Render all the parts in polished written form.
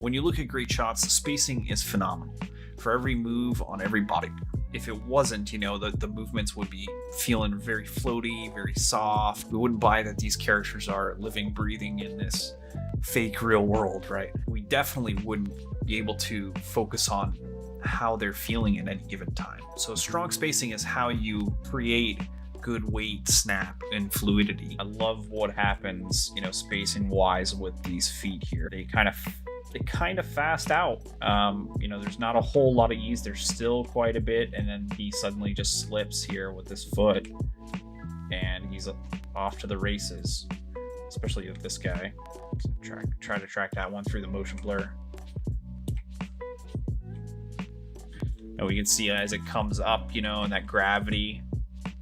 When you look at great shots, the spacing is phenomenal for every move on every body. If it wasn't, the movements would be feeling very floaty, very soft. We wouldn't buy that these characters are living, breathing in this fake real world, right? We definitely wouldn't be able to focus on how they're feeling at any given time. So strong spacing is how you create good weight, snap, and fluidity. I love what happens, spacing wise with these feet here. They kind of fast out. There's not a whole lot of ease. There's still quite a bit, and then he suddenly just slips here with his foot, and he's off to the races. Especially with this guy. Try to track that one through the motion blur. And we can see as it comes up, and that gravity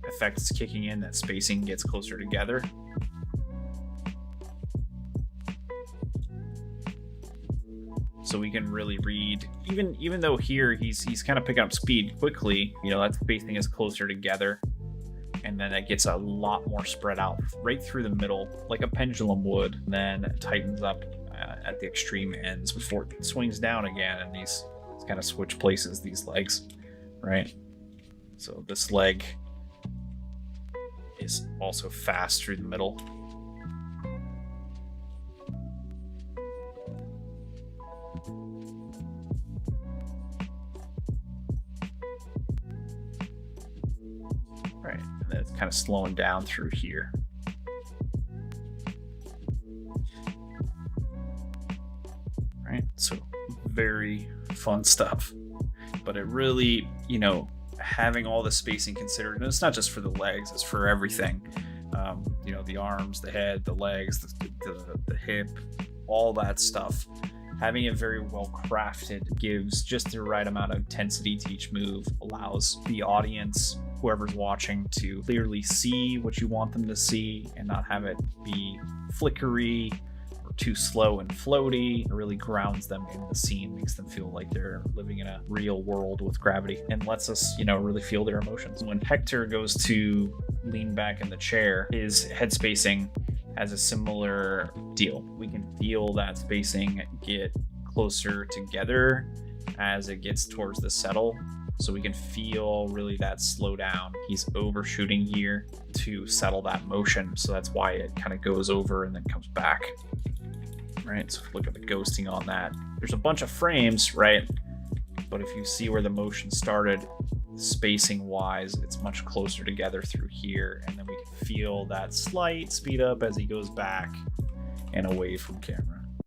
effect is kicking in, that spacing gets closer together. So we can really read, even though here he's kind of picking up speed quickly, that spacing is closer together, and then it gets a lot more spread out right through the middle, like a pendulum would, and then it tightens up at the extreme ends before it swings down again, and these kind of switch places, these legs, right? So this leg is also fast through the middle. Right, and then it's kind of slowing down through here. Right, so very fun stuff. But it really, having all the spacing considered, and it's not just for the legs, it's for everything. The arms, the head, the legs, the hip, all that stuff. Having it very well crafted gives just the right amount of intensity to each move, allows the audience, whoever's watching, to clearly see what you want them to see and not have it be flickery or too slow and floaty. It really grounds them in the scene, makes them feel like they're living in a real world with gravity, and lets us, really feel their emotions. When Hector goes to lean back in the chair, his head spacing has a similar deal. We can feel that spacing get closer together as it gets towards the settle. So we can feel really that slow down. He's overshooting here to settle that motion. So that's why it kind of goes over and then comes back. Right, so look at the ghosting on that. There's a bunch of frames, right? But if you see where the motion started, spacing wise, it's much closer together through here, and then we can feel that slight speed up as he goes back and away from camera.